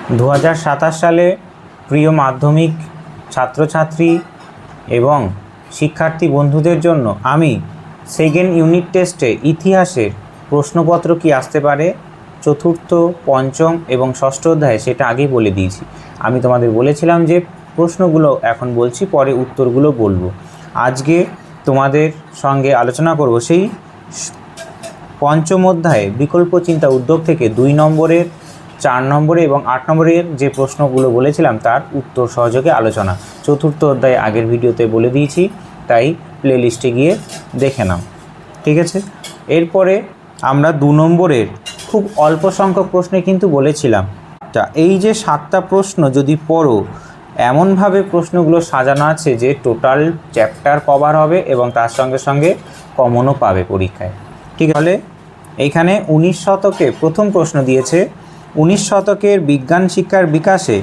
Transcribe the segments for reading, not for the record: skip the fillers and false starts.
2027 সালে প্রিয় মাধ্যমিক ছাত্রছাত্রী এবং শিক্ষার্থী বন্ধুদের জন্য আমি সেকেন্ড ইউনিট টেস্টে ইতিহাসের প্রশ্নপত্র কি আসতে পারে চতুর্থ, পঞ্চম এবং ষষ্ঠ অধ্যায়ে সেটা আগেই বলে দিয়েছি। আমি তোমাদের বলেছিলাম যে প্রশ্নগুলো এখন বলছি, পরে উত্তরগুলো বলবো। আজকে তোমাদের সঙ্গে আলোচনা করব সেই পঞ্চম অধ্যায়ে বিকল্প চিন্তা উদ্যোগ থেকে 2 নম্বরের, 4 নম্বরে এবং 8 নম্বরের যে প্রশ্নগুলো বলেছিলাম তার উত্তর সহযোগে আলোচনা। চতুর্থ অধ্যায়ে আগের ভিডিওতে বলে দিয়েছি, তাই প্লেলিস্টে গিয়ে দেখে নাও, ঠিক আছে। এরপরে আমরা 2 নম্বরের খুব অল্প সংখ্যক প্রশ্নে কিন্তু বলেছিলাম, এই যে 7টা প্রশ্ন যদি পড়ো, এমনভাবে প্রশ্নগুলো সাজানো আছে যে টোটাল চ্যাপ্টার কভার হবে এবং তার সঙ্গে সঙ্গে কমনও পাবে পরীক্ষায়, ঠিক আছে। এইখানে 19 শতকে প্রথম প্রশ্ন দিয়েছে, 19 শতকের বিজ্ঞান শিক্ষার বিকাশে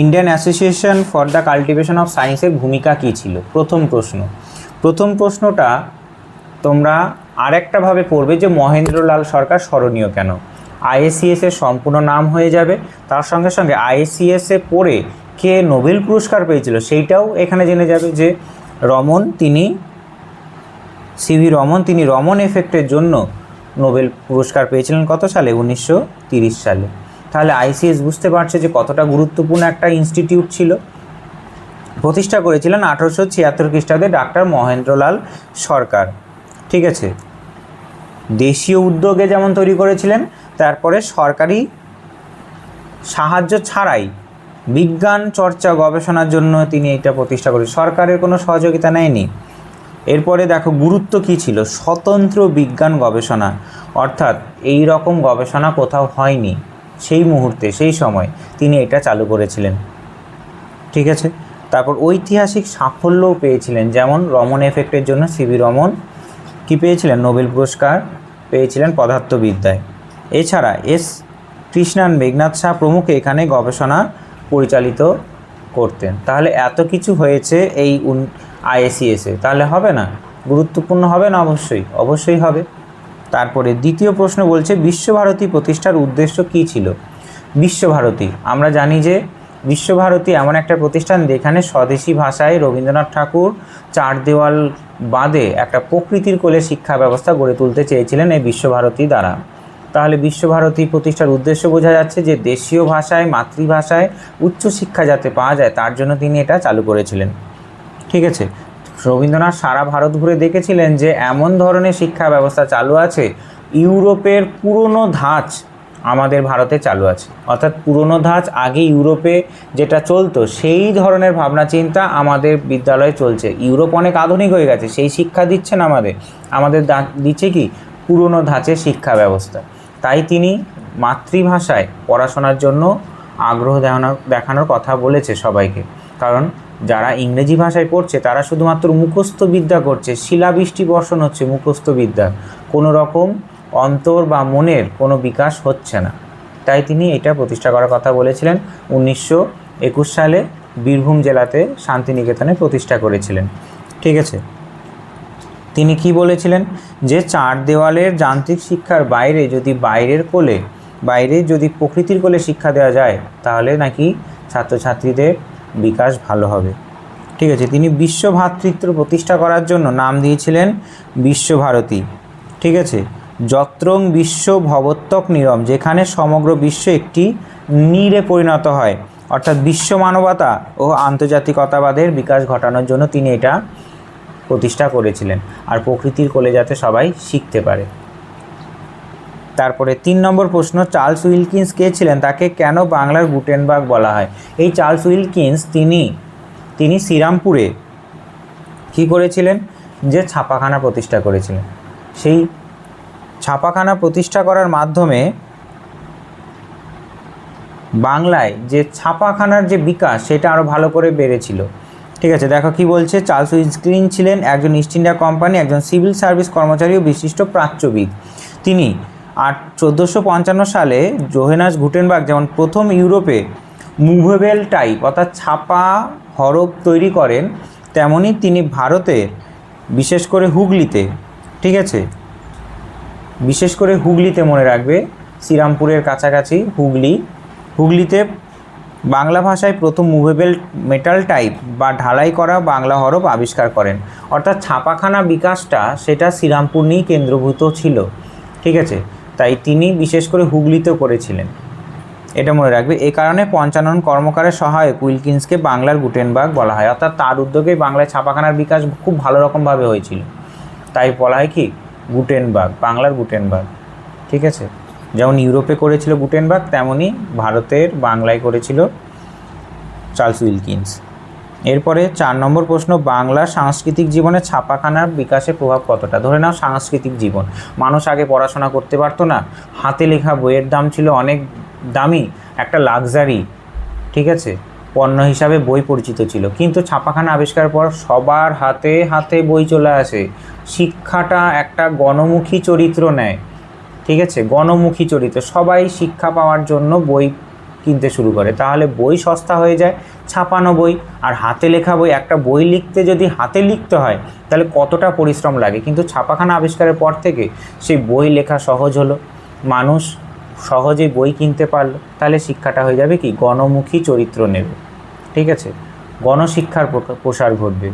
Indian association for the cultivation of সায়েন্সের ভূমিকা কী ছিল। প্রথম প্রশ্নটা তোমরা আরেকটাভাবে পড়বে যে মহেন্দ্রলাল সরকার স্মরণীয় কেন। আইএসিএসের সম্পূর্ণ নাম হয়ে যাবে, তার সঙ্গে সঙ্গে আইএসিএসে পড়ে কে নোবেল পুরস্কার পেয়েছিল সেইটাও এখানে জেনে যাবে যে রমন, তিনি সিভি রমন, তিনি রমন এফেক্টের জন্য নোবেল পুরস্কার পেয়েছিলেন কত সালে? 1930 সালে। তাহলে আইসিএস বুঝতে পারছে যে কতটা গুরুত্বপূর্ণ একটা ইনস্টিটিউট ছিল। প্রতিষ্ঠা করেছিলেন 1876 খ্রিস্টাব্দে ডাক্তার মহেন্দ্রলাল সরকার, ঠিক আছে। দেশীয় উদ্যোগে যেমন তৈরি করেছিলেন, তারপরে সরকারি সাহায্য ছাড়াই বিজ্ঞান চর্চা গবেষণার জন্য তিনি এটা প্রতিষ্ঠা করেন, সরকারের কোনো সহযোগিতা নেয়নি। এরপরে দেখো গুরুত্ব কী ছিল, স্বতন্ত্র বিজ্ঞান গবেষণা, অর্থাৎ এই রকম গবেষণা কোথাও হয়নি সেই মুহূর্তে, সেই সময় তিনি এটা চালু করেছিলেন, ঠিক আছে। তারপর ঐতিহাসিক সাফল্যও পেয়েছিলেন, যেমন রমন এফেক্টের জন্য সিভি রমন কী পেয়েছিলেন? নোবেল পুরস্কার পেয়েছিলেন পদার্থবিদ্যায়। এছাড়া এস কৃষ্ণান, মেঘনাথ শাহ প্রমুখ এখানে গবেষণা পরিচালিত করতেন। তাহলে এত কিছু হয়েছে এই আইএসিএসে, তাহলে হবে না? গুরুত্বপূর্ণ হবে না? অবশ্যই হবে। তারপরে দ্বিতীয় প্রশ্ন বলছে বিশ্বভারতী প্রতিষ্ঠার উদ্দেশ্য কী ছিল। বিশ্বভারতী, আমরা জানি যে বিশ্বভারতী এমন একটা প্রতিষ্ঠান যেখানে স্বদেশী ভাষায় রবীন্দ্রনাথ ঠাকুর 4 দেওয়াল বাদে একটা প্রকৃতির কোলে শিক্ষা ব্যবস্থা গড়ে তুলতে চেয়েছিলেন এই বিশ্বভারতী দ্বারা। তাহলে বিশ্বভারতী প্রতিষ্ঠার উদ্দেশ্য বোঝা যাচ্ছে যে দেশীয় ভাষায়, মাতৃভাষায় উচ্চশিক্ষা যাতে পাওয়া যায় তার জন্য তিনি এটা চালু করেছিলেন, ঠিক আছে। রবীন্দ্রনাথ সারা ভারত ঘুরে দেখেছিলেন যে এমন ধরনের শিক্ষা ব্যবস্থা চালু আছে, ইউরোপের পুরনো ধাঁচ আমাদের ভারতে চালু আছে, অর্থাৎ পুরনো ধাঁচ আগে ইউরোপে যেটা চলতো সেই ধরনের ভাবনা চিন্তা আমাদের বিদ্যালয়ে চলছে। ইউরোপ অনেক আধুনিক হয়ে গেছে, সেই শিক্ষা দিচ্ছেন আমাদের দিচ্ছে কি পুরনো ধাঁচের শিক্ষা ব্যবস্থা। তাই তিনি মাতৃভাষায় পড়াশোনার জন্য আগ্রহ দেখানোর কথা বলেছে সবাইকে, কারণ যারা ইংরেজি ভাষায় পড়ছে তারা শুধুমাত্র মুখস্থ বিদ্যা করছে, শিলাবৃষ্টি বর্ষণ হচ্ছে মুখস্থ বিদ্যা, কোনো রকম অন্তর বা মনের কোনো বিকাশ হচ্ছে না। তাই তিনি এটা প্রতিষ্ঠা করার কথা বলেছিলেন। 1921 সালে বীরভূম জেলাতে শান্তিনিকেতনে প্রতিষ্ঠা করেছিলেন, ঠিক আছে। তিনি কি বলেছিলেন যে 4 দেওয়ালের যান্ত্রিক শিক্ষার বাইরে যদি প্রকৃতির কোলে শিক্ষা দেওয়া যায় তাহলে নাকি ছাত্রছাত্রীদের বিকাশ ভালো হবে, ঠিক আছে। তিনি বিশ্বভ্রাতৃত্ব প্রতিষ্ঠা করার জন্য নাম দিয়েছিলেন বিশ্বভারতী, ঠিক আছে। যত্রং বিশ্ব ভবত্বক নিরম, যেখানে সমগ্র বিশ্ব একটি নীড়ে পরিণত হয়, অর্থাৎ বিশ্ব মানবতা ও আন্তর্জাতিকতাবাদের বিকাশ ঘটানোর জন্য তিনি এটা প্রতিষ্ঠা করেছিলেন, আর প্রকৃতির কোলে যাতে সবাই শিখতে পারে। তারপরে 3 নম্বর প্রশ্ন, চার্লস উইলকিন্স কে ছিলেন, তাকে কেন বাংলার গুটেনবার্গ বলা হয়। এই চার্লস উইলকিন্স তিনি শ্রীরামপুরে কী করেছিলেন, যে ছাপাখানা প্রতিষ্ঠা করেছিলেন। সেই ছাপাখানা প্রতিষ্ঠা করার মাধ্যমে বাংলায় যে ছাপাখানার যে বিকাশ সেটা আরও ভালো করে বেড়েছিল, ঠিক আছে। দেখো কি বলছে, চার্লস উইলকিন্স ছিলেন একজন ইস্ট ইন্ডিয়া কোম্পানি, একজন সিভিল সার্ভিস কর্মচারী ও বিশিষ্ট প্রাচ্যবিদ। তিনি 1455 সালে জোহেনাস গুটেনবার্গ যেমন প্রথম ইউরোপে মুভেবল টাইপ অর্থাৎ ছাপা হরফ তৈরি করেন, তেমনি তিনি ভারতে বিশেষ করে হুগলিতে, ঠিক আছে, বিশেষ করে হুগলিতে মনে রাখবে, শ্রীরামপুরের কাছাকাছি হুগলিতে বাংলা ভাষায় প্রথম মুভেবল মেটাল টাইপ বা ঢালাই করা বাংলা হরফ আবিষ্কার করেন। অর্থাৎ ছাপাখানা বিকাশটা সেটা শ্রীরামপুর নিয়েই কেন্দ্রভূত ছিল, ঠিক আছে। তাই তিনি বিশেষ করে হুগলিতেও করেছিলেন, এটা মনে রাখবে। এ কারণে পঞ্চানন কর্মকারের সহায়ক উইলকিন্সকে বাংলার গুটেনবার্গ বলা হয়। অর্থাৎ তার উদ্যোগেই বাংলায় ছাপাখানার বিকাশ খুব ভালো রকমভাবে হয়েছিল, তাই বলা হয় কি গুটেনবার্গ, বাংলার গুটেনবার্গ, ঠিক আছে। যেমন ইউরোপে করেছিল গুটেনবার্গ, তেমনই ভারতের বাংলায় করেছিল চার্লস উইলকিন্স। এরপরে 4 নম্বর প্রশ্ন, বাংলার সাংস্কৃতিক জীবনে ছাপাখানার বিকাশের প্রভাব কতটা? ধরে নাও সাংস্কৃতিক জীবন, মানুষ আগে পড়াশোনা করতে পারতো না, হাতে লেখা বইয়ের দাম ছিল অনেক দামি, একটা লাক্সারি, ঠিক আছে, পণ্য হিসাবে বই পরিচিত ছিল। কিন্তু ছাপাখানা আবিষ্কারের পর সবার হাতে হাতে বই চলে আসে, শিক্ষাটা একটা গণমুখী চরিত্র নেয়, ঠিক আছে, গণমুখী চরিত্র, সবাই শিক্ষা পাওয়ার জন্য বই কিনতে শুরু করে। তাহলে বই সস্তা হয়ে যায়, ছাপানো বই আর হাতে লেখা বই, একটা বই লিখতে যদি হাতে লিখতে হয় তাহলে কতটা পরিশ্রম লাগে। কিন্তু ছাপাখানা আবিষ্কারের পর থেকে সেই বই লেখা সহজ হলো, মানুষ সহজেই বই কিনতে পারলো, তাহলে শিক্ষাটা হয়ে যাবে কি গণমুখী চরিত্র নেবে, ঠিক আছে, গণশিক্ষার প্রসার ঘটবে।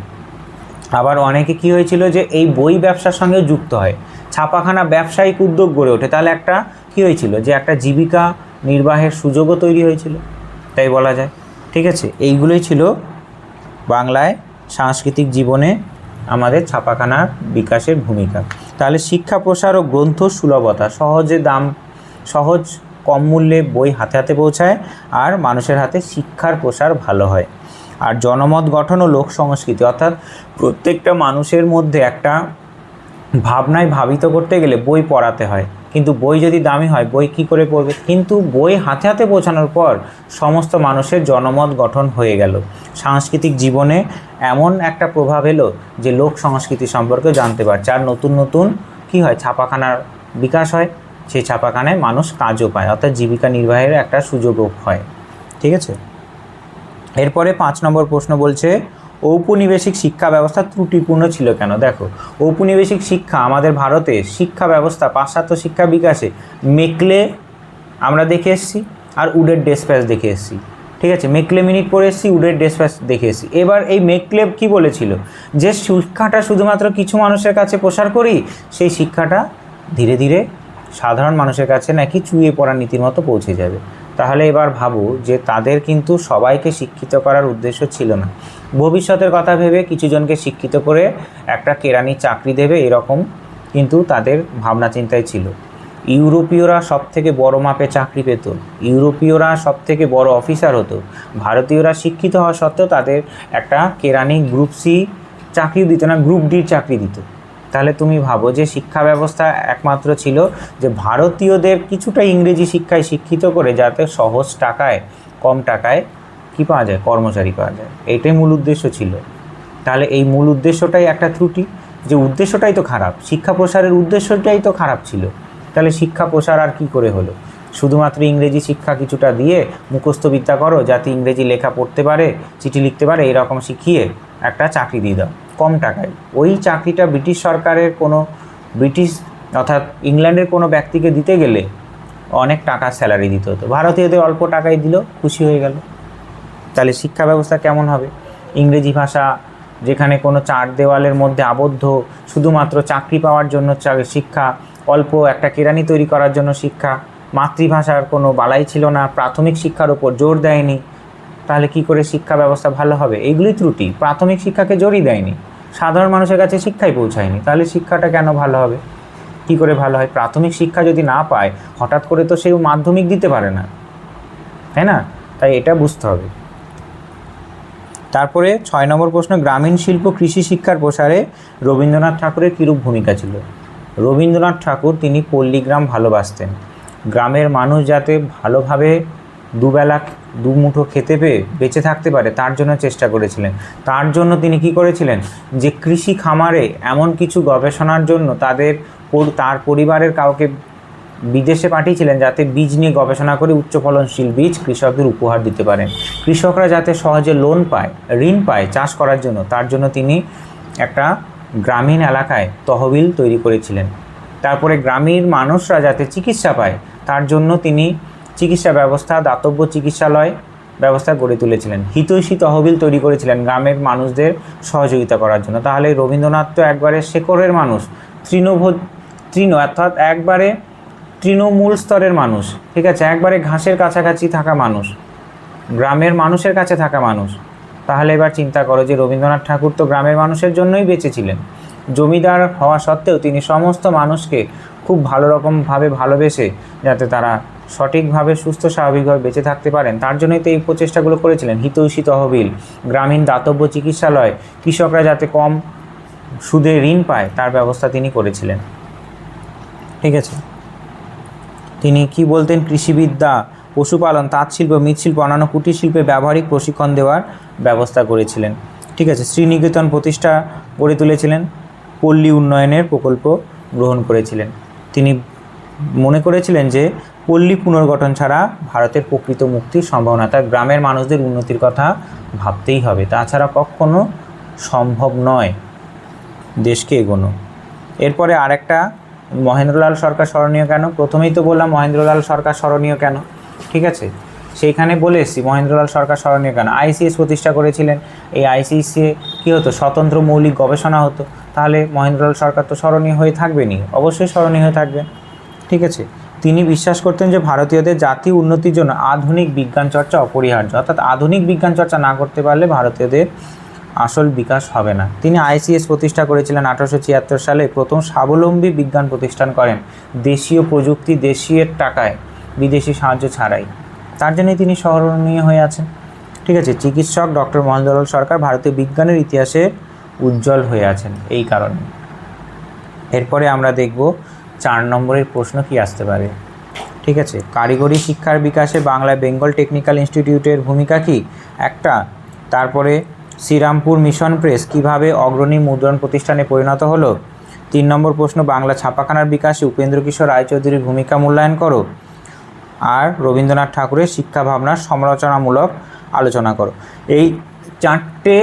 আবার অনেকে কি হয়েছিল যে এই বই ব্যবসার সঙ্গে যুক্ত হয়, ছাপাখানা ব্যবসায়িক উদ্যোগ গড়ে ওঠে, তাহলে একটা কি হয়েছিল যে একটা জীবিকা নির্বাহের সুযোগও তৈরি হয়েছিল, তাই বলা যায়, ঠিক আছে। এইগুলোই ছিল বাংলায় সাংস্কৃতিক জীবনে আমাদের ছাপাখানার বিকাশের ভূমিকা। তাহলে শিক্ষা প্রসার ও গ্রন্থ সুলভতা, সহজ কম মূল্যে বই হাতে হাতে পৌঁছায় আর মানুষের হাতে শিক্ষার প্রসার ভালো হয়। আর জনমত গঠন ও লোক সংস্কৃতি, অর্থাৎ প্রত্যেকটা মানুষের মধ্যে একটা ভাবনায় ভাবিত করতে গেলে বই পড়াতে হয়, কিন্তু বই যদি দামি হয় বই কী করে পড়বে। কিন্তু বই হাতে হাতে পৌঁছানোর পর সমস্ত মানুষের জনমত গঠন হয়ে গেল, সাংস্কৃতিক জীবনে এমন একটা প্রভাব এলো যে লোক সংস্কৃতি সম্পর্কে জানতে পারছে। আর নতুন নতুন কী হয়, ছাপাখানার বিকাশ হয়, সেই ছাপাখানায় মানুষ কাজও পায়, অর্থাৎ জীবিকা নির্বাহের একটা সুযোগও হয়, ঠিক আছে। এরপরে 5 নম্বর প্রশ্ন বলছে, ঔপনিবেশিক শিক্ষা ব্যবস্থা ত্রুটিপূর্ণ ছিল কেন? দেখো, ঔপনিবেশিক শিক্ষা আমাদের ভারতে শিক্ষা ব্যবস্থা পাশ্চাত্য শিক্ষা বিকাশে মেকলে আমরা দেখে এসেছি আর উডের ডেসপ্যাচ দেখে এসেছি, ঠিক আছে, মেকলে মিনিট পড়ে এসেছি, উডের ডেসপ্যাচ দেখে এসেছি। এবার এই মেকলে কি বলেছিল যে শিক্ষাটা শুধুমাত্র কিছু মানুষের কাছে প্রসার করি, সেই শিক্ষাটা ধীরে ধীরে সাধারণ মানুষের কাছে নাকি চুইয়ে পড়া নীতির মতো পৌঁছে যাবে। তাহলে এবার ভাবো যে তাদের কিন্তু সবাইকে শিক্ষিত করার উদ্দেশ্য ছিল না, ভবিষ্যতের কথা ভেবে কিছুজনকে শিক্ষিত করে একটা কেরানি চাকরি দেবে এরকম কিন্তু তাদের ভাবনা চিন্তায় ছিল। ইউরোপীয়রা সব থেকে বড় মাপে চাকরি পেত, ইউরোপীয়রা সব থেকে বড় অফিসার হতো, ভারতীয়রা শিক্ষিত হওয়া সত্ত্বেও তাদের একটা কেরানি গ্রুপ সি চাকরিও দিত না, গ্রুপ ডির চাকরি দিত। তাহলে তুমি ভাবো যে শিক্ষা ব্যবস্থা একমাত্র ছিল যে ভারতীয়দের কিছুটা ইংরেজি শিক্ষায় শিক্ষিত করে যাতে সহজ টাকায় কম টাকায় কী পাওয়া যায়, কর্মচারী পাওয়া যায়, এইটাই মূল উদ্দেশ্য ছিল। তাহলে এই মূল উদ্দেশ্যটাই একটা ত্রুটি, যে উদ্দেশ্যটাই তো খারাপ, শিক্ষা প্রসারের উদ্দেশ্যটাই তো খারাপ ছিল। তাহলে শিক্ষা প্রসার আর কি করে হলো? শুধুমাত্র ইংরেজি শিক্ষা কিছুটা দিয়ে মুখস্থ বিদ্যা করো যাতে ইংরেজি লেখা পড়তে পারে, চিঠি লিখতে পারে, এরকম শিখিয়ে একটা চাকরি দিয়ে দাও কম টাকায়। ওই চাকরিটা ব্রিটিশ সরকারের ব্রিটিশ অর্থাৎ ইংল্যান্ডের কোনো ব্যক্তিকে দিতে গেলে অনেক টাকা স্যালারি দিতে হতো, ভারতীয়দের অল্প টাকায় দিল, খুশি হয়ে গেল। তাহলে শিক্ষা ব্যবস্থা কেমন হবে? ইংরেজি ভাষা যেখানে কোনো চার দেওয়ালের মধ্যে আবদ্ধ, শুধুমাত্র চাকরি পাওয়ার জন্য শিক্ষা, অল্প একটা কেরানি তৈরি করার জন্য শিক্ষা, মাতৃভাষার কোনো বালাই ছিল না, প্রাথমিক শিক্ষার উপর জোর দেয়নি, তাহলে কি করে শিক্ষা ব্যবস্থা ভালো হবে? এইগুলি ত্রুটি, প্রাথমিক শিক্ষাকে জোরই দেয়নি, সাধারণ মানুষের কাছে শিক্ষাই পৌঁছায়নি, তাহলে শিক্ষাটা কেন ভালো হবে? কি করে ভালো হয়? প্রাথমিক শিক্ষা যদি না পায় হঠাৎ করে তো সেও মাধ্যমিক দিতে পারে না, তাই না? তাই এটা বুঝতে হবে। তারপরে 6 নম্বর প্রশ্ন, গ্রামীণ শিল্প কৃষি শিক্ষার প্রসারে রবীন্দ্রনাথ ঠাকুরের কীরূপ ভূমিকা ছিল? রবীন্দ্রনাথ ঠাকুর তিনি পল্লীগ্রাম ভালোবাসতেন, গ্রামের মানুষ যাতে ভালোভাবে দুবেলা দুমুঠো খেতে পেয়ে বেঁচে থাকতে পারে তার জন্য চেষ্টা করেছিলেন। তার জন্য তিনি কি করেছিলেন যে কৃষি খামারে এমন কিছু গবেষণার জন্য তার পরিবারের কাউকে বিদেশে পাঠিয়েছিলেন যাতে বীজ নিয়ে গবেষণা করে উচ্চ ফলনশীল বীজ কৃষকদের উপহার দিতে পারেন, কৃষকরা যাতে সহজে লোন পায়, ঋণ পায় চাষ করার জন্য। তার জন্য তিনি একটা গ্রামীণ এলাকায় তহবিল তৈরি করেছিলেন। তারপরে গ্রামের মানুষরা যাতে চিকিৎসা পায় তার জন্য তিনি চিকিৎসা ব্যবস্থা, দাতব্য চিকিৎসালয় ব্যবস্থা গড়ে তুলেছিলেন। হিতৈষী তহবিল তৈরি করেছিলেন গ্রামের মানুষদের সহযোগিতা করার জন্য। তাহলে রবীন্দ্রনাথ তো একবারে শেকড়ের মানুষ, অর্থাৎ একবারে তৃণমূল স্তরের মানুষ, ঠিক আছে, একবারে ঘাসের কাছাকাছি থাকা মানুষ, গ্রামের মানুষের কাছে থাকা মানুষ। তাহলে এবার চিন্তা করো যে রবীন্দ্রনাথ ঠাকুর তো গ্রামের মানুষের জন্যই বেঁচেছিলেন। জমিদার হওয়া সত্ত্বেও তিনি সমস্ত মানুষকে খুব ভালো রকমভাবে ভালোবেসে যাতে তারা সঠিকভাবে সুস্থ স্বাভাবিকভাবে বেঁচে থাকতে পারেন, তার জন্যই তো এই প্রচেষ্টাগুলো করেছিলেন। হিতৈষী তহবিল, গ্রামীণ দাতব্য চিকিৎসালয়, কৃষকরা যাতে কম সুদে ঋণ পায় তার ব্যবস্থা তিনি করেছিলেন। ঠিক আছে, তিনি কি বলতেন? কৃষিবিদ্যা, পশুপালন, তাঁতশিল্প, মৃৎশিল্প, অন্যান্য কুটির শিল্পে ব্যবহারিক প্রশিক্ষণ দেওয়ার ব্যবস্থা করেছিলেন। ঠিক আছে, শ্রীনিকেতন প্রতিষ্ঠা গড়ে তুলেছিলেন, পল্লী উন্নয়নের প্রকল্প গ্রহণ করেছিলেন। তিনি মনে করেছিলেন যে পল্লী পুনর্গঠন ছাড়া ভারতের প্রকৃত মুক্তির সম্ভাবনা, তাই গ্রামের মানুষদের উন্নতির কথা ভাবতেই হবে, তাছাড়া কখনো সম্ভব নয় দেশকে এগোনো। এরপরে আরেকটা, মহেন্দ্রলাল সরকার স্মরণীয় কেন? প্রথমেই তো বললাম মহেন্দ্রলাল সরকার স্মরণীয় কেন, ঠিক আছে, সেইখানে বলে এসেছি মহেন্দ্রলাল সরকার স্মরণীয় কেন। আইসিএস প্রতিষ্ঠা করেছিলেন, এই আইসিএসে কী হতো? স্বতন্ত্র মৌলিক গবেষণা হতো। তাহলে মহেন্দ্রলাল সরকার তো স্মরণীয় হয়ে থাকবেনই, অবশ্যই স্মরণীয় হয়ে থাকবেন। ঠিক আছে, তিনি বিশ্বাস করতেন যে ভারতীয়দের জাতীয় উন্নতির জন্য আধুনিক বিজ্ঞান চর্চা অপরিহার্য, অর্থাৎ আধুনিক বিজ্ঞান চর্চা না করতে পারলে ভারতীয়দের আসল বিকাশ হবে না। তিনি আইসিএস প্রতিষ্ঠা করেছিলেন। 1876 সালে প্রথম স্বাবলম্বী বিজ্ঞান প্রতিষ্ঠান করেন, দেশীয় প্রযুক্তি, দেশীয় টাকায়, বিদেশি সাহায্য ছাড়াই। তার জন্যই তিনি স্মরণীয় হয়ে আছেন। ঠিক আছে, চিকিৎসক ডক্টর মহেন্দ্রলাল সরকার ভারতীয় বিজ্ঞানের ইতিহাসে উজ্জ্বল হয়ে আছেন এই কারণে। এরপরে আমরা দেখব 4 নম্বরের প্রশ্ন কি আসতে পারে। ঠিক আছে, কারিগরি শিক্ষার বিকাশে বাংলায় বেঙ্গল টেকনিক্যাল ইনস্টিটিউটের ভূমিকা কি? একটা। তারপরে শ্রীরামপুর মিশন প্রেস কিভাবে অগ্রণী মুদ্রণ প্রতিষ্ঠানে পরিণত হলো? 3 নম্বর প্রশ্ন, বাংলা ছাপাখানার বিকাশে উপেন্দ্রকিশোর রায়চৌধুরীর ভূমিকা মূল্যায়ন করো। আর রবীন্দ্রনাথ ঠাকুরের শিক্ষা ভাবনার সমালোচনামূলক আলোচনা করো। এই 4টে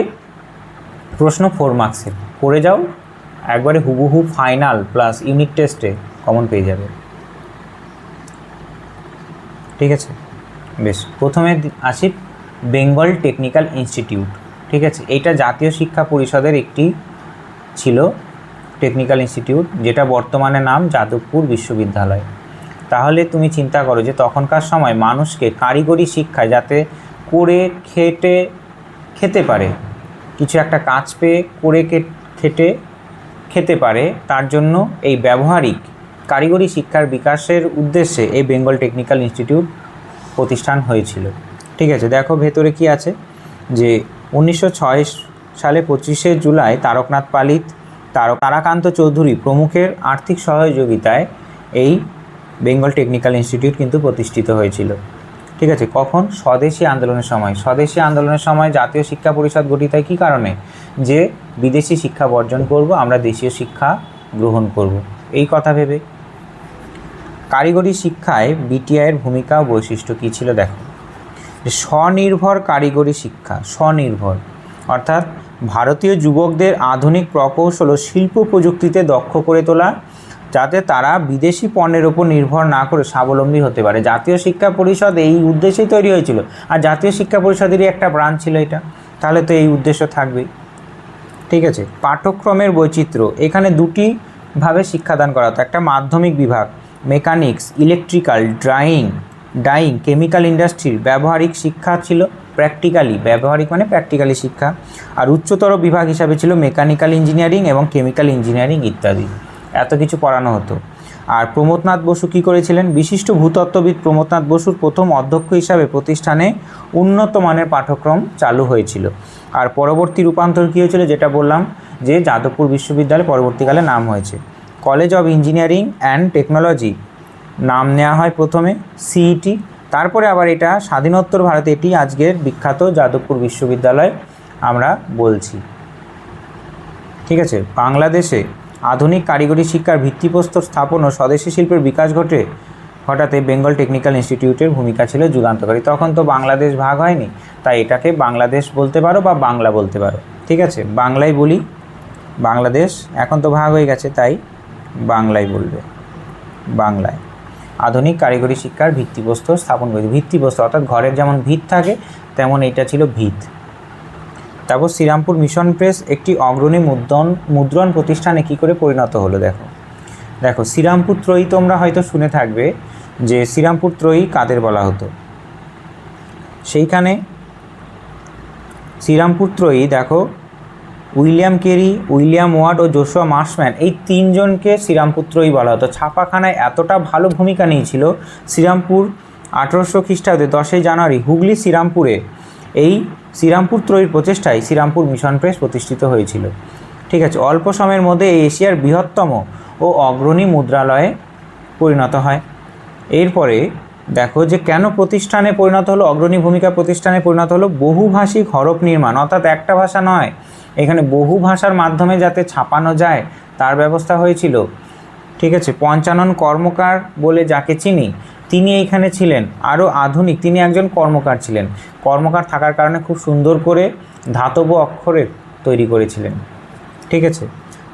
প্রশ্ন 4 মার্কসের, পড়ে যাও, একবারে হুবহু ফাইনাল প্লাস ইউনিট টেস্টে কমন পেয়ে যাবে। ঠিক আছে, বেশ, প্রথমে আসি বেঙ্গল টেকনিক্যাল ইনস্টিটিউট। ঠিক আছে, এইটা জাতীয় শিক্ষা পরিষদের একটি ছিল টেকনিক্যাল ইনস্টিটিউট, যেটা বর্তমানে নাম যাদবপুর বিশ্ববিদ্যালয়। তাহলে তুমি চিন্তা করো যে তখনকার সময় মানুষকে কারিগরি শিক্ষায় যাতে করে খেতে পারে, কিছু একটা কাজ পেয়ে করে খেতে পারে, তার জন্য এই ব্যবহারিক কারিগরি শিক্ষার বিকাশের উদ্দেশ্যে এই বেঙ্গল টেকনিক্যাল ইনস্টিটিউট প্রতিষ্ঠান হয়েছিল। ঠিক আছে, দেখো ভেতরে কি আছে, যে 1906 সালে 25শে জুলাই তারকনাথ পালিত, তারাকান্ত চৌধুরী প্রমুখের আর্থিক সহযোগিতায় এই বেঙ্গল টেকনিক্যাল ইনস্টিটিউট কিন্তু প্রতিষ্ঠিত হয়েছিল। ঠিক আছে, কখন? স্বদেশী আন্দোলনের সময়। স্বদেশী আন্দোলনের সময় জাতীয় শিক্ষা পরিষদ গঠিত হয় কী কারণে? যে বিদেশি শিক্ষা বর্জন করব, আমরা দেশীয় শিক্ষা গ্রহণ করব, এই কথা ভেবে। কারিগরি শিক্ষায় বিটিআইয়ের ভূমিকা ও বৈশিষ্ট্য কী ছিল দেখো। স্বনির্ভর কারিগরি শিক্ষা, স্বনির্ভর অর্থাৎ ভারতীয় যুবকদের আধুনিক প্রকৌশল ও শিল্প প্রযুক্তিতে দক্ষ করে তোলা, যাতে তারা বিদেশি পণ্যের ওপর নির্ভর না করে স্বাবলম্বী হতে পারে। জাতীয় শিক্ষা পরিষদ এই উদ্দেশ্যেই তৈরি হয়েছিল, আর জাতীয় শিক্ষা পরিষদেরই একটা ব্রাঞ্চ ছিল এটা, তাহলে তো এই উদ্দেশ্য থাকবেই। ঠিক আছে, পাঠ্যক্রমের বৈচিত্র্য, এখানে 2টি ভাবে শিক্ষাদান করা হতো। একটা মাধ্যমিক বিভাগ, মেকানিক্স, ইলেকট্রিক্যাল, ডাইং, কেমিক্যাল ইন্ডাস্ট্রির ব্যবহারিক শিক্ষা ছিল, ব্যবহারিক মানে প্র্যাকটিক্যালি শিক্ষা। আর উচ্চতর বিভাগ হিসাবে ছিল মেকানিক্যাল ইঞ্জিনিয়ারিং এবং কেমিক্যাল ইঞ্জিনিয়ারিং ইত্যাদি, এত কিছু পড়ানো হতো। আর প্রমথনাথ বসু কী করেছিলেন? বিশিষ্ট ভূতত্ত্ববিদ প্রমথনাথ বসুর প্রথম অধ্যক্ষ হিসাবে প্রতিষ্ঠানে উন্নত মানের পাঠ্যক্রম চালু হয়েছিল। আর পরবর্তী রূপান্তর কী হয়েছিল, যেটা বললাম যে যাদবপুর বিশ্ববিদ্যালয় পরবর্তীকালে নাম হয়েছে college of engineering and technology, নাম নেওয়া হয় প্রথমে সিইটি, তারপরে আবার এটা স্বাধীনোত্তর ভারতে এটি আজকের বিখ্যাত যাদবপুর বিশ্ববিদ্যালয় আমরা বলছি। ঠিক আছে, বাংলাদেশে আধুনিক কারিগরি শিক্ষার ভিত্তিপ্রস্তর স্থাপন ও স্বদেশী শিল্পের বিকাশ ঘটাতে বেঙ্গল টেকনিক্যাল ইনস্টিটিউটের ভূমিকা ছিল যুগান্তকারী। তখন তো বাংলাদেশ ভাগ হয়নি, তাই এটাকে বাংলাদেশ বলতে পারো বা বাংলা বলতে পারো। ঠিক আছে, বাংলায় বলি, বাংলাদেশ এখন তো ভাগ হয়ে গেছে তাই বাংলায় বলবে, বাংলায়। আধুনিক কারিগরি শিক্ষার ভিত্তিপ্রস্তর স্থাপন করেছে। ভিত্তিপ্রস্তর অর্থাৎ ঘরের যেমন ভিত থাকে তেমন এটা ছিল ভিত। তারপর শ্রীরামপুর মিশন প্রেস একটি অগ্রণী মুদ্রণ প্রতিষ্ঠানে কী করে পরিণত হলো। দেখো শ্রীরামপুর ত্রয়ী তোমরা হয়তো শুনে থাকবে যে শ্রীরামপুর ত্রয়ী কাদের বলা হতো। সেইখানে শ্রীরামপুর ত্রয়ী দেখো উইলিয়াম কেরি, উইলিয়াম ওয়ার্ড ও জোশুয়া মার্শম্যান, এই তিনজনকে শ্রীরামপুর ত্রয়ী বলা হতো। ছাপাখানায় এতটা ভালো ভূমিকা নিয়েছিল। শ্রীরামপুর 1800 খ্রিস্টাব্দে 10ই জানুয়ারি হুগলি শ্রীরামপুরে এই শ্রীরামপুর ত্রয়ীর প্রচেষ্টায় শ্রীরামপুর মিশন প্রেস প্রতিষ্ঠিত হয়েছিল। ঠিক আছে, অল্প সময়ের মধ্যে এই এশিয়ার বৃহত্তম ও অগ্রণী মুদ্রালয়ে পরিণত হয়। এরপরে দেখো যে কেন প্রতিষ্ঠানে পরিণত হলো, অগ্রণী ভূমিকা প্রতিষ্ঠানে পরিণত হলো, বহুভাষিক হরফ নির্মাণ, অর্থাৎ একটা ভাষা নয়, এখানে বহু ভাষার মাধ্যমে যাতে ছাপানো যায় তার ব্যবস্থা হয়েছিল। ঠিক আছে, পঞ্চানন কর্মকার বলে যাকে চিনি তিনি এইখানে ছিলেন। আরও আধুনিক, তিনি একজন কর্মকার ছিলেন। কর্মকার থাকার কারণে খুব সুন্দর করে ধাতব অক্ষরে তৈরি করেছিলেন। ঠিক আছে,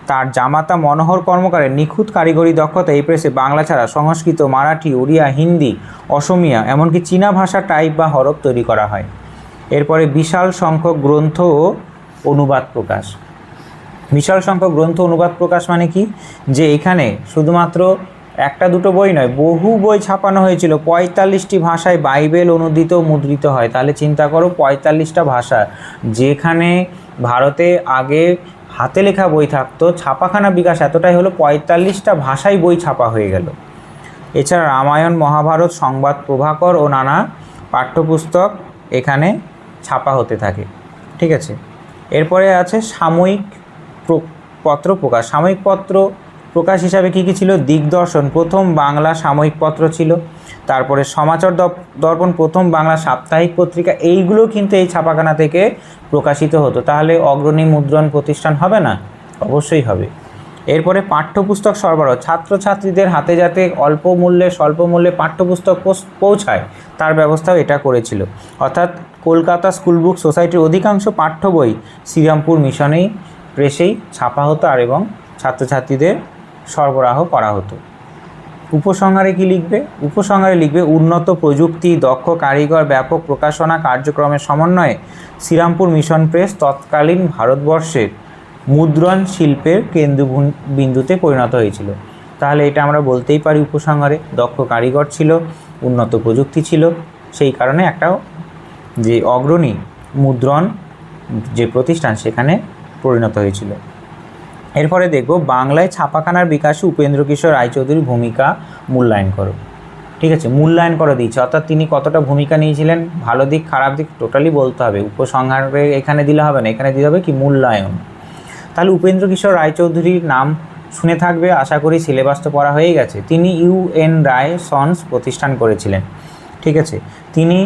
তার জামাতা মনোহর কর্মকারের নিখুঁত কারিগরি দক্ষতা এই প্রেসে বাংলা ছাড়া সংস্কৃত, মারাঠি, ওড়িয়া, হিন্দি, অসমিয়া এমনকি চীনা ভাষা টাইপ বা হরফ তৈরি করা হয়। এরপরে বিশাল সংখ্যক গ্রন্থ ও অনুবাদ প্রকাশ। বিশাল সংখ্যক গ্রন্থ অনুবাদ প্রকাশ মানে কি, যে এখানে শুধুমাত্র একটা দুটো বই নয়, বহু বই ছাপানো হয়েছিল। 45টি ভাষায় বাইবেল অনুদিত মুদ্রিত হয়। তাহলে চিন্তা করো 45টা ভাষা, যেখানে ভারতে আগে হাতে লেখা বই থাকতো, ছাপাখানা বিকাশ এতটাই হলো 45টা ভাষায় বই ছাপা হয়ে গেল। এছাড়া রামায়ণ, মহাভারত, সংবাদ, প্রভাকর ও নানা পাঠ্যপুস্তক এখানে ছাপা হতে থাকে। ঠিক আছে, এরপরে আছে সাময়িক পত্র প্রকাশ। সাময়িক পত্র প্রকাশ হিসাবে কী কী ছিল, দিগদর্শন প্রথম বাংলা সাময়িক পত্র ছিল। তারপরে সমাচার দর্পণ প্রথম বাংলা সাপ্তাহিক পত্রিকা, এইগুলো কিন্তু এই ছাপাখানা থেকে প্রকাশিত হতো। তাহলে অগ্রণী মুদ্রণ প্রতিষ্ঠান হবে না? অবশ্যই হবে। এরপরে পাঠ্যপুস্তক সরবরাহ, ছাত্রছাত্রীদের হাতে যাতে অল্প মূল্যে স্বল্প মূল্যে পাঠ্যপুস্তক পৌঁছায় তার ব্যবস্থাও এটা করেছিল। অর্থাৎ কলকাতা স্কুল বুক সোসাইটির অধিকাংশ পাঠ্য বই শ্রীরামপুর মিশনেই প্রেসেই ছাপা হতো আর এবং ছাত্রছাত্রীদের সরবরাহ করা হতো। উপসংহারে কি লিখবে? উপসংহারে লিখবে উন্নত প্রযুক্তি, দক্ষ কারিগর, ব্যাপক প্রকাশনা কার্যক্রমের সমন্বয়ে শ্রীরামপুর মিশন প্রেস তৎকালীন ভারতবর্ষের মুদ্রণ শিল্পের কেন্দ্রবিন্দুতে পরিণত হয়েছিল। তাহলে এটা আমরা বলতেই পারি উপসংহারে, দক্ষ কারিগর ছিল, উন্নত প্রযুক্তি ছিল, সেই কারণে একটা যে অগ্রণী মুদ্রণ যে প্রতিষ্ঠান সেখানে পরিণত হয়েছিল। এরপরে দেখব বাংলায় ছাপাখানার বিকাশে উপেন্দ্র কিশোর রায়চৌধুরীর ভূমিকা মূল্যায়ন করো। ঠিক আছে, মূল্যায়ন করে দিচ্ছে, অর্থাৎ তিনি কতটা ভূমিকা নিয়েছিলেন, ভালো দিক খারাপ দিক টোটালি বলতে হবে। উপসংহারে এখানে দিলে হবে না, এখানে দিতে হবে কি মূল্যায়ন। তাহলে উপেন্দ্র কিশোর রায়চৌধুরীর নাম শুনে থাকবে, আশা করি সিলেবাস তো পড়া হয়েই গেছে। তিনি ইউ.এন. রায় সন্স প্রতিষ্ঠান করেছিলেন। ঠিক আছে, তিনি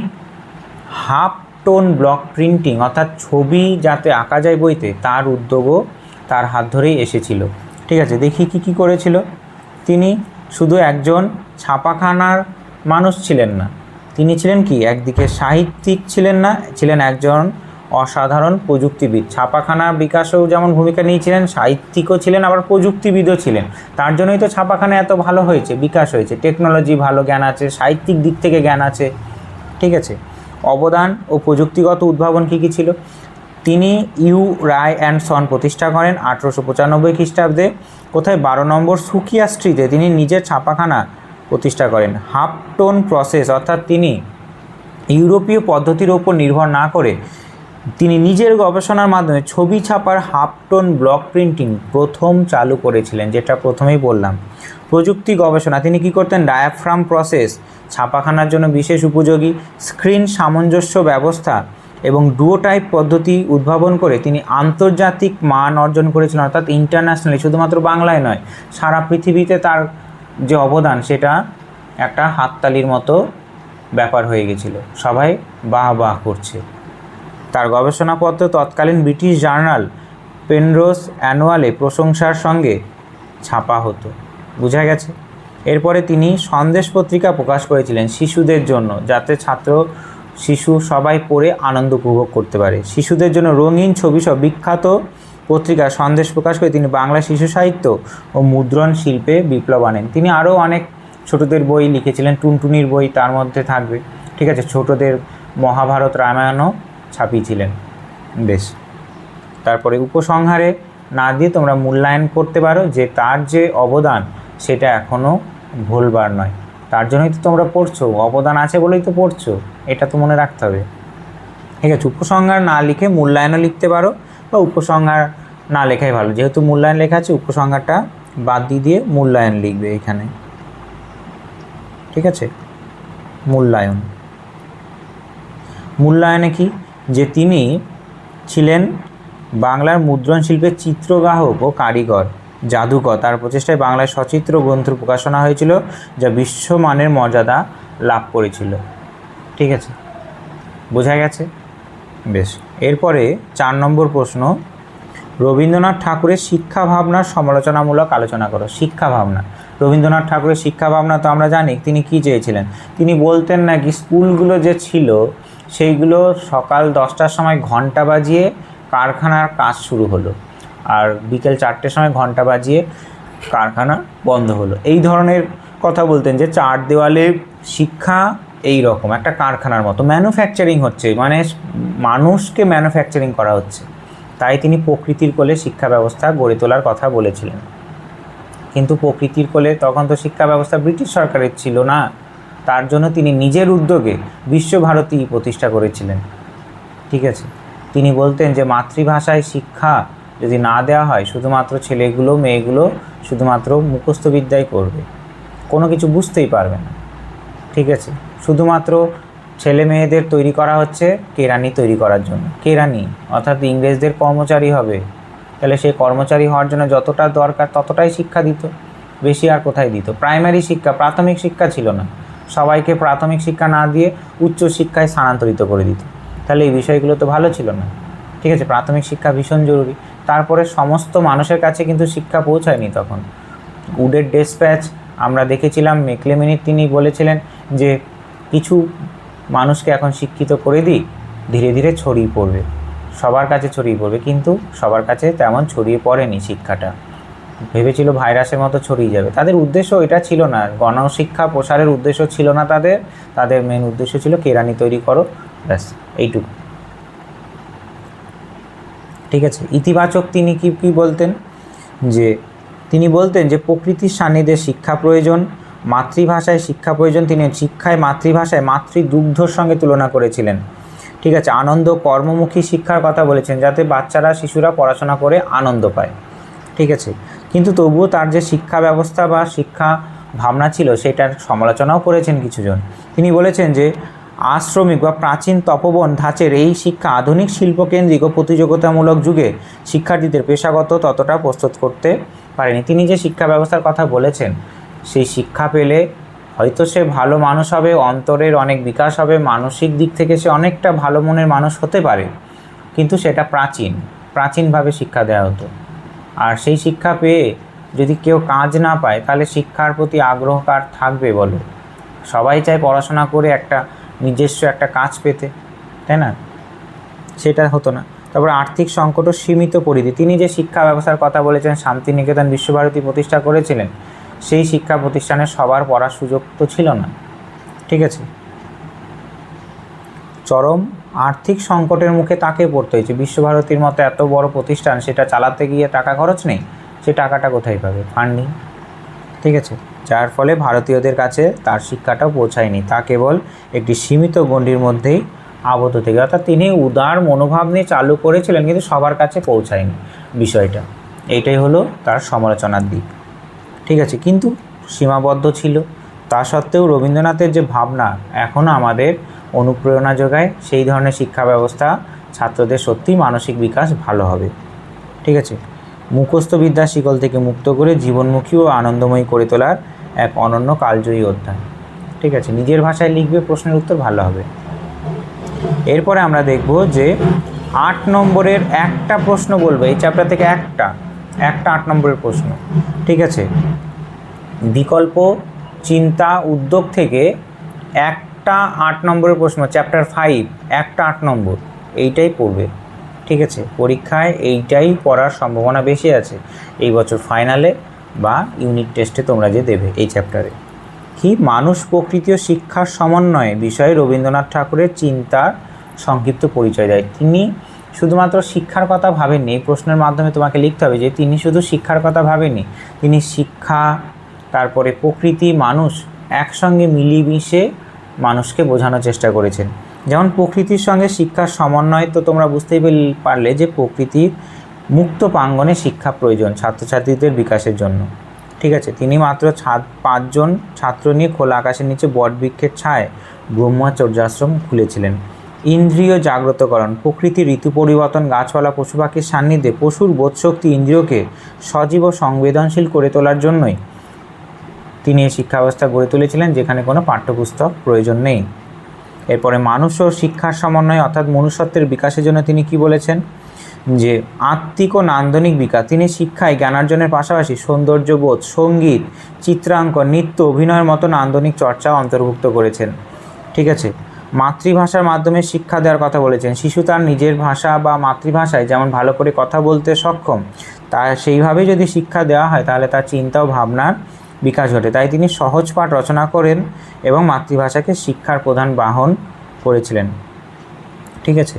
হাফ টোন ব্লক প্রিন্টিং অর্থাৎ ছবি যাতে আঁকা যায় বইতে তার উদ্যোগও তার হাত ধরেই এসেছিল। ঠিক আছে, দেখি কি করেছিল। তিনি শুধু একজন ছাপাখানার মানুষ ছিলেন না, তিনি ছিলেন কি একদিকে সাহিত্যিক ছিলেন না, ছিলেন একজন অসাধারণ প্রযুক্তিবিদ। ছাপাখানার বিকাশেও যেমন ভূমিকা নিয়েছিলেন, সাহিত্যিকও ছিলেন, আবার প্রযুক্তিবিদও ছিলেন। তার জন্যই তো ছাপাখানা এত ভালো হয়েছে, বিকাশ হয়েছে, টেকনোলজি ভালো জ্ঞান আছে, সাহিত্যিক দিক থেকে জ্ঞান আছে। ঠিক আছে, অবদান ও প্রযুক্তিগত উদ্ভাবন কী কী ছিল? তিনি ইউ রায় অ্যান্ড সন প্রতিষ্ঠা করেন 1895 খ্রিস্টাব্দে। কোথায়? 12 নম্বর সুকিয়া স্ট্রিটে তিনি নিজের ছাপাখানা প্রতিষ্ঠা করেন। হাফ টোন প্রসেস অর্থাৎ তিনি ইউরোপীয় পদ্ধতির ওপর নির্ভর না করে তিনি নিজের গবেষণার মাধ্যমে ছবি ছাপার হাফ টোন ব্লক প্রিন্টিং প্রথম চালু করেছিলেন, যেটা প্রথমেই বললাম। প্রযুক্তি গবেষণা, তিনি কী করতেন? ডায়াফ্রাম প্রসেস ছাপাখানার জন্য বিশেষ উপযোগী, স্ক্রিন সামঞ্জস্য ব্যবস্থা এবং ডুওটাইপ পদ্ধতি উদ্ভাবন করে তিনি আন্তর্জাতিক মান অর্জন করেছিলেন, অর্থাৎ ইন্টারন্যাশনালি, শুধুমাত্র বাংলায় নয়, সারা পৃথিবীতে তার যে অবদান সেটা একটা হাততালির মতো ব্যাপার হয়ে গেছিল, সবাই বাহ বাহ করছে। তার গবেষণাপত্র তৎকালীন ব্রিটিশ জার্নাল পেনরোজ অ্যানুয়ালে প্রশংসার সঙ্গে ছাপা হতো। বোঝা গেছে? এরপরে তিনি সন্দেশ পত্রিকা প্রকাশ করেছিলেন শিশুদের জন্য, যাতে শিশু সবাই পড়ে আনন্দ উপভোগ করতে পারে। শিশুদের জন্য রঙিন ছবি সব বিখ্যাত পত্রিকা সন্দেশ প্রকাশ করে তিনি বাংলা শিশু সাহিত্য ও মুদ্রণ শিল্পে বিপ্লব আনেন। তিনি আরও অনেক ছোটদের বই লিখেছিলেন, টুনটুনির বই তার মধ্যে থাকবে। ঠিক আছে, ছোটদের মহাভারত রামায়ণও ছাপিয়েছিলেন। বেশ, তারপরে উপসংহারে না দিয়ে তোমরা মূল্যায়ন করতে পারো যে তার যে অবদান সেটা এখনও ভুলবার নয়। তার জন্যই তো তোমরা পড়ছো, অবদান আছে বলেই তো পড়ছো, এটা তো মনে রাখতে হবে। ঠিক আছে, উপসংহার না লিখে মূল্যায়নও লিখতে পারো, বা উপসংহার না লেখাই ভালো। যেহেতু মূল্যায়ন লেখা আছে, উপসংহারটা বাদ দিয়ে মূল্যায়ন লিখবে এখানে। ঠিক আছে, মূল্যায়নে কি, যে তিনি ছিলেন বাংলার মুদ্রণ শিল্পের চিত্রগ্রাহক ও কারিগর, জাদুকর। তার প্রচেষ্টায় বাংলায় সচিত্র গ্রন্থ প্রকাশনা হয়েছিল, যা বিশ্বমানের মর্যাদা লাভ করেছিল। ঠিক আছে, বোঝা গেছে? বেশ, এরপরে 4 নম্বর প্রশ্ন, রবীন্দ্রনাথ ঠাকুরের শিক্ষা ভাবনার সমালোচনামূলক আলোচনা করো। শিক্ষা ভাবনা, রবীন্দ্রনাথ ঠাকুরের শিক্ষা ভাবনা তো আমরা জানি তিনি কি চেয়েছিলেন। তিনি বলতেন নাকি স্কুলগুলো যে ছিল সেইগুলো সকাল 10টার সময় ঘন্টা বাজিয়ে কারখানার কাজ শুরু হলো, আর বিকেল 4টের সময় ঘন্টা বাজিয়ে কারখানা বন্ধ হলো। এই ধরনের কথা বলতেন, যে 4 দেওয়ালে শিক্ষা এই রকম একটা কারখানার মতো ম্যানুফ্যাকচারিং হচ্ছে, মানে মানুষকে ম্যানুফ্যাকচারিং করা হচ্ছে। তাই তিনি প্রকৃতির কোলে শিক্ষা ব্যবস্থা গড়ে তোলার কথা বলেছিলেন। কিন্তু প্রকৃতির কোলে তখন তো শিক্ষা ব্যবস্থা ব্রিটিশ সরকারের ছিল না, তার জন্য তিনি নিজের উদ্যোগে বিশ্বভারতী প্রতিষ্ঠা করেছিলেন। ঠিক আছে, তিনি বলতেন যে মাতৃভাষায় শিক্ষা যদি না দেওয়া হয়, শুধুমাত্র ছেলেগুলো মেয়েগুলো শুধুমাত্র মুখস্থ বিদ্যাই করবে, কোনো কিছু বুঝতেই পারবে না। ঠিক আছে, শুধুমাত্র ছেলে মেয়েদের তৈরি করা হচ্ছে কেরানি তৈরি করার জন্য। কেরানি অর্থাৎ ইংরেজদের কর্মচারী হবে, তাহলে সেই কর্মচারী হওয়ার জন্য যতটা দরকার ততটাই শিক্ষা দিত, বেশি আর কোথায় দিত? প্রাইমারি শিক্ষা, প্রাথমিক শিক্ষা ছিল না, সবাইকে প্রাথমিক শিক্ষা না দিয়ে উচ্চ শিক্ষায় স্থানান্তরিত করে দিত। তাহলে এই বিষয়গুলো তো ভালো ছিল না। ঠিক আছে, প্রাথমিক শিক্ষা ভীষণ জরুরি। তারপরে সমস্ত মানুষের কাছে কিন্তু শিক্ষা পৌঁছায়নি তখন। উডের ডেসপ্যাচ আমরা দেখেছিলাম, মেকলেমিনি তিনি বলেছিলেন যে কিছু মানুষকে এখন শিক্ষিত করে দিই, ধীরে ধীরে ছড়িয়ে পড়বে, সবার কাছে ছড়িয়ে পড়বে। কিন্তু সবার কাছে তেমন ছড়িয়ে পড়েনি শিক্ষাটা, ভেবেছিল ভাইরাসের মতো ছড়িয়ে যাবে। তাদের উদ্দেশ্য এটা ছিল না, গণশিক্ষা প্রসারের উদ্দেশ্য ছিল না তাদের মেন উদ্দেশ্য ছিল কেরানি তৈরি করো, ব্যাস এইটুকু। ঠিক আছে, ইতিবাচক তিনি কি বলতেন, যে তিনি বলতেন যে প্রকৃতির সান্নিধ্যে শিক্ষা প্রয়োজন, মাতৃভাষায় শিক্ষা প্রয়োজন। তিনি শিক্ষায় মাতৃভাষায় মাতৃদুগ্ধর সঙ্গে তুলনা করেছিলেন। ঠিক আছে, আনন্দ কর্মমুখী শিক্ষার কথা বলেছেন, যাতে বাচ্চারা শিশুরা পড়াশোনা করে আনন্দ পায়। ঠিক আছে, কিন্তু তবুও তার যে শিক্ষা ব্যবস্থা বা শিক্ষা ভাবনা ছিল সেটার সমালোচনাও করেছেন কিছুজন। তিনি বলেছেন যে আশ্রমিক বা প্রাচীন তপবন ধাঁচের এই শিক্ষা আধুনিক শিল্পকেন্দ্রিক ও প্রতিযোগিতামূলক যুগে শিক্ষার্থীদের পেশাগত ততটা প্রস্তুত করতে পারেনি। তিনি যে শিক্ষা ব্যবস্থার কথা বলেছেন, সেই শিক্ষা পেলে হয়তো সে ভালো মানুষ হবে, অন্তরের অনেক বিকাশ হবে, মানসিক দিক থেকে সে অনেকটা ভালো মনের মানুষ হতে পারে, কিন্তু সেটা প্রাচীনভাবে শিক্ষা দেওয়া হতো। আর সেই শিক্ষা পেয়ে যদি কেউ কাজ না পায়, তাহলে শিক্ষার প্রতি আগ্রহ কার থাকবে বলো? সবাই চায় পড়াশোনা করে একটা নিজস্ব একটা কাজ পেতে, তাই না? সেটা হতো না। তারপর আর্থিক সংকটও সীমিত পরিধি। তিনি যে শিক্ষা ব্যবস্থার কথা বলেছেন, শান্তিনিকেতন বিশ্বভারতী প্রতিষ্ঠা করেছিলেন, সেই শিক্ষা প্রতিষ্ঠানে সবার পড়ার সুযোগ তো ছিল না। ঠিক আছে, চরম আর্থিক সংকটের মুখে তাকে পড়তে হয়েছে। বিশ্বভারতীর মতো এত বড় প্রতিষ্ঠান, সেটা চালাতে গিয়ে টাকা খরচ নেই, সে টাকাটা কোথায় পাবে? ফান্ডিং। ঠিক আছে, যার ফলে ভারতীয়দের কাছে তার শিক্ষাটা পৌঁছায়নি, তা কেবল একটি সীমিত গণ্ডির মধ্যেই আবদ্ধ থেকে। অর্থাৎ তিনি উদার মনোভাব নিয়ে চালু করেছিলেন, কিন্তু সবার কাছে পৌঁছায়নি বিষয়টা। এইটাই হলো তার সমালোচনার দিক। ঠিক আছে, কিন্তু সীমাবদ্ধ ছিল। তা সত্ত্বেও রবীন্দ্রনাথের যে ভাবনা এখনও আমাদের অনুপ্রেরণা যোগায়। সেই ধরনের শিক্ষা ব্যবস্থা ছাত্রদের সত্যিই মানসিক বিকাশ ভালো হবে। ঠিক আছে, মুখস্থ বিদ্যার শিকল থেকে মুক্ত করে জীবনমুখী ও আনন্দময়ী করে তোলার এক অনন্য কালজয়ী অধ্যায়। ঠিক আছে, নিজের ভাষায় লিখবে, প্রশ্নের উত্তর ভালো হবে। এরপরে আমরা দেখব যে 8 নম্বরের একটা প্রশ্ন বলবো এই চ্যাপ্টার থেকে, একটা 8 নম্বরের প্রশ্ন। ঠিক আছে, বিকল্প চিন্তা উদ্যোগ থেকে একটা 8 নম্বরের প্রশ্ন, চ্যাপ্টার 5, একটা 8 নম্বর, এইটাই পড়বে। ঠিক আছে, পরীক্ষায় এইটাই পড়ার সম্ভাবনা বেশি আছে এই বছর ফাইনালে বা ইউনিট টেস্টে তোমরা যে দেবে এই চ্যাপ্টারে। কি মানুষ প্রকৃতি ও শিক্ষার সমন্বয়ে বিষয়ে রবীন্দ্রনাথ ঠাকুরের চিন্তার সংক্ষিপ্ত পরিচয় দেয়। তিনি শুধুমাত্র শিক্ষার কথা ভাবেননি, এই প্রশ্নের মাধ্যমে তোমাকে লিখতে হবে যে তিনি শুধু শিক্ষার কথা ভাবেননি, তিনি শিক্ষা, তারপরে প্রকৃতি, মানুষ একসঙ্গে মিলিমিশে মানুষকে বোঝানোর চেষ্টা করেছেন। যেমন প্রকৃতির সঙ্গে শিক্ষার সমন্বয়, তো তোমরা বুঝতেই পারলে যে প্রকৃতির মুক্ত প্রাঙ্গণে শিক্ষা প্রয়োজন ছাত্রছাত্রীদের বিকাশের জন্য। ঠিক আছে, তিনি মাত্র 5জন ছাত্র নিয়ে খোলা আকাশের নিচে বটবৃক্ষের ছায় ব্রহ্মচর্যাশ্রম খুলেছিলেন। ইন্দ্রিয় জাগ্রতকরণ, প্রকৃতির ঋতু পরিবর্তন, গাছপালা, পশু পাখির সান্নিধ্যে পশুর বোধশক্তি ইন্দ্রিয়কে সজীব ও সংবেদনশীল করে তোলার জন্যই তিনি এই শিক্ষা ব্যবস্থা গড়ে তুলেছিলেন, যেখানে কোনো পাঠ্যপুস্তক প্রয়োজন নেই। এরপরে মানুষ ও শিক্ষার সমন্বয় অর্থাৎ মনুষ্যত্বের বিকাশের জন্য তিনি কি বলেছেন, যে আত্মিক ও নান্দনিক বিকাশ। তিনি শিক্ষায় জ্ঞানার্জনের পাশাপাশি সৌন্দর্যবোধ, সঙ্গীত, চিত্রাঙ্কন, নৃত্য, অভিনয়ের মতো নান্দনিক চর্চাও অন্তর্ভুক্ত করেছেন। ঠিক আছে, মাতৃভাষার মাধ্যমে শিক্ষা দেওয়ার কথা বলেছেন। শিশু তার নিজের ভাষা বা মাতৃভাষায় যেমন ভালো করে কথা বলতে সক্ষম, তা সেইভাবেই যদি শিক্ষা দেওয়া হয় তাহলে তার চিন্তা ও ভাবনার বিকাশ ঘটে। তাই তিনি সহজ পাঠ রচনা করেন এবং মাতৃভাষাকে শিক্ষার প্রধান বাহন করেছিলেন। ঠিক আছে,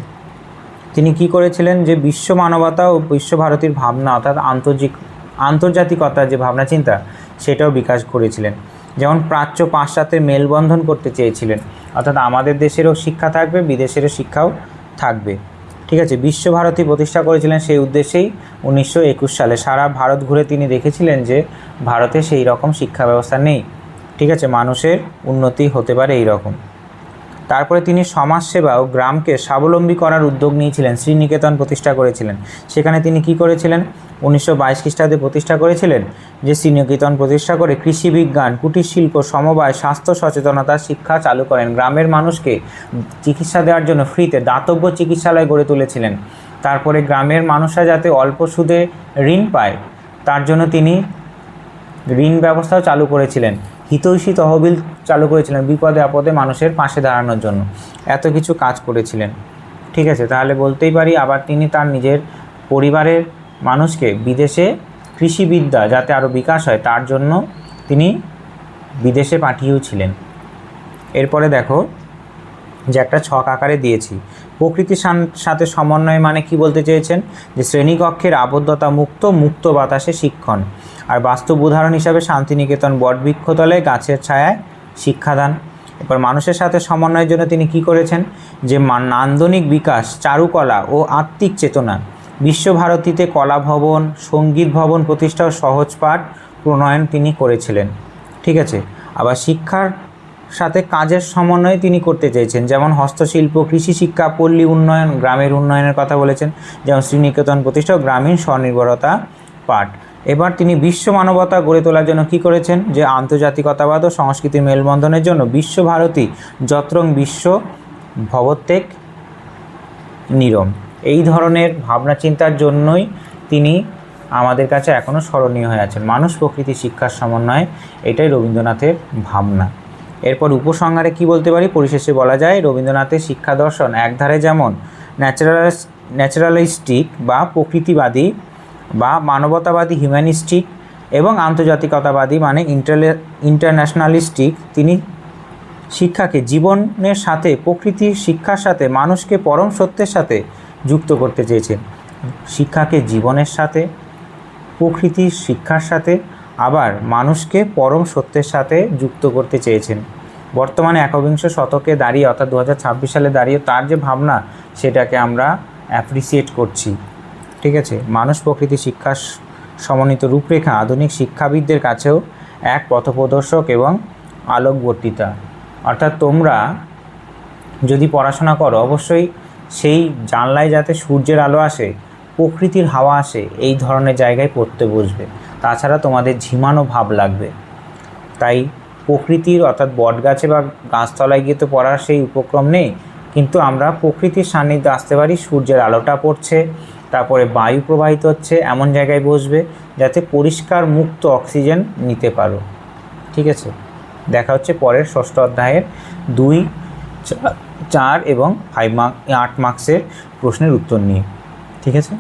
তিনি কি করেছিলেন, যে বিশ্ব মানবতা ও বিশ্বভারতীর ভাবনা অর্থাৎ আন্তর্জাতিকতার যে ভাবনা চিন্তা সেটাও বিকাশ করেছিলেন। যেমন প্রাচ্য পাশ্চাত্যের মেলবন্ধন করতে চেয়েছিলেন, অর্থাৎ আমাদের দেশেরও শিক্ষা থাকবে, বিদেশেরও শিক্ষাও থাকবে। ঠিক আছে, বিশ্বভারতী প্রতিষ্ঠা করেছিলেন সেই উদ্দেশ্যেই 1921 সালে। সারা ভারত ঘুরে তিনি দেখেছিলেন যে ভারতে সেই রকম শিক্ষা ব্যবস্থা নেই। ঠিক আছে, মানুষের উন্নতি হতে পারে এই রকম। তারপরে তিনি সমাজসেবা ও গ্রামকে স্বাবলম্বী করার উদ্যোগ নিয়েছিলেন, শ্রীনিকেতন প্রতিষ্ঠা করেছিলেন। সেখানে তিনি কি করেছিলেন, 1922 খ্রিস্টাব্দে প্রতিষ্ঠা করেছিলেন, যে শ্রীনিকেতন প্রতিষ্ঠা করে কৃষি বিজ্ঞান, কুটির শিল্প, সমবায়, স্বাস্থ্য সচেতনতার শিক্ষা চালু করেন। গ্রামের মানুষকে চিকিৎসা দেওয়ার জন্য ফ্রিতে দাতব্য চিকিৎসালয় গড়ে তুলেছিলেন। তারপরে গ্রামের মানুষরা যাতে অল্প সুদে ঋণ পায় তার জন্য তিনি ঋণ ব্যবস্থাও চালু করেছিলেন। হিতৈষী তহবিল চালু করেছিলেন বিপদে আপদে মানুষের পাশে দাঁড়ানোর জন্য। এত কিছু কাজ করেছিলেন। ঠিক আছে, তাহলে বলতেই পারি আবার তিনি তার নিজের পরিবারের মানুষকে বিদেশে কৃষিবিদ্যা যাতে আরও বিকাশ হয় তার জন্য তিনি বিদেশে পাঠিয়েওছিলেন। এরপরে দেখো যে একটা ছক আকারে দিয়েছি, প্রকৃতির সাথে সমন্বয় মানে কি বলতে চেয়েছেন, যে শ্রেণীকক্ষের আবদ্ধতা মুক্ত, মুক্ত বাতাসে শিক্ষণ। আর বাস্তব উদাহরণ হিসাবে শান্তিনিকেতন বটবৃক্ষতলে গাছের ছায়ায় শিক্ষাদান। এরপর মানুষের সাথে সমন্বয়ের জন্য তিনি কি করেছেন, যে নান্দনিক বিকাশ, চারুকলা ও আত্মিক চেতনা। বিশ্বভারতীতে কলা ভবন, সঙ্গীত ভবন প্রতিষ্ঠা ও সহজ পাঠ প্রণয়ন তিনি করেছিলেন। ঠিক আছে, আবার শিক্ষার সাথে কাজের সমন্বয় তিনি করতে চেয়েছেন, যেমন হস্তশিল্প, কৃষি শিক্ষা, পল্লী উন্নয়ন, গ্রামের উন্নয়নের কথা বলেছেন, যেমন শ্রীনিকেতন প্রতিষ্ঠা ও গ্রামীণ স্বনির্ভরতা পাঠ। এবার তিনি বিশ্ব মানবতা গড়ে তোলার জন্য কি করেছেন, যে আন্তর্জাতিকতাবাদ ও সংস্কৃতির মেলবন্ধনের জন্য বিশ্বভারতী যত্রং বিশ্ব ভবত্যাগ নিরম, এই ধরনের ভাবনা চিন্তার জন্যই তিনি আমাদের কাছে এখনও স্মরণীয় হয়ে আছেন। মানুষ প্রকৃতি শিক্ষার সমন্বয়, এটাই রবীন্দ্রনাথের ভাবনা। এরপর উপসংহারে কি বলতে পারি, পরিশেষে বলা যায় রবীন্দ্রনাথের শিক্ষা দর্শন একধারে যেমন ন্যাচারালিস্টিক বা প্রকৃতিবাদী বা মানবতাবাদী হিউম্যানিস্টিক এবং আন্তর্জাতিকতাবাদী মানে ইন্টারন্যাশনালিস্টিক, তিনি শিক্ষাকে জীবনের সাথে, প্রকৃতির শিক্ষার সাথে মানুষকে পরম সত্যের সাথে যুক্ত করতে চেয়েছেন। শিক্ষাকে জীবনের সাথে, প্রকৃতির শিক্ষার সাথে, আবার মানুষকে পরম সত্যের সাথে যুক্ত করতে চেয়েছেন। বর্তমানে একবিংশ শতকে দাঁড়িয়ে অর্থাৎ 2026 সালে দাঁড়িয়ে তার যে ভাবনা সেটাকে আমরা অ্যাপ্রিসিয়েট করছি। ঠিক আছে, মানুষ প্রকৃতি শিক্ষার সমন্বিত রূপরেখা আধুনিক শিক্ষাবিদদের কাছেও এক পথপ্রদর্শক এবং আলোকবর্তিতা। অর্থাৎ তোমরা যদি পড়াশোনা করো অবশ্যই সেই জানলায় যাতে সূর্যের আলো আসে, প্রকৃতির হাওয়া আসে, এই ধরনের জায়গায় পড়তে বসবে, তাছাড়া তোমাদের ঝিমানো ভাব লাগবে। তাই প্রকৃতির অর্থাৎ বটগাছে বা গাছতলায় গিয়ে তো পড়ার সেই উপক্রম নেই, কিন্তু আমরা প্রকৃতির সান্নিধ্যে আসতে পারি। সূর্যের আলোটা পড়ছে, তারপরে বায়ু প্রবাহিত হচ্ছে, এমন জায়গায় বসবে যাতে পরিষ্কার মুক্ত অক্সিজেন নিতে পারো। ঠিক আছে, দেখা হচ্ছে পরের ষষ্ঠ অধ্যায়ের 2, 4 এবং 8 মার্কসের প্রশ্নের উত্তর নিয়ে। ঠিক আছে।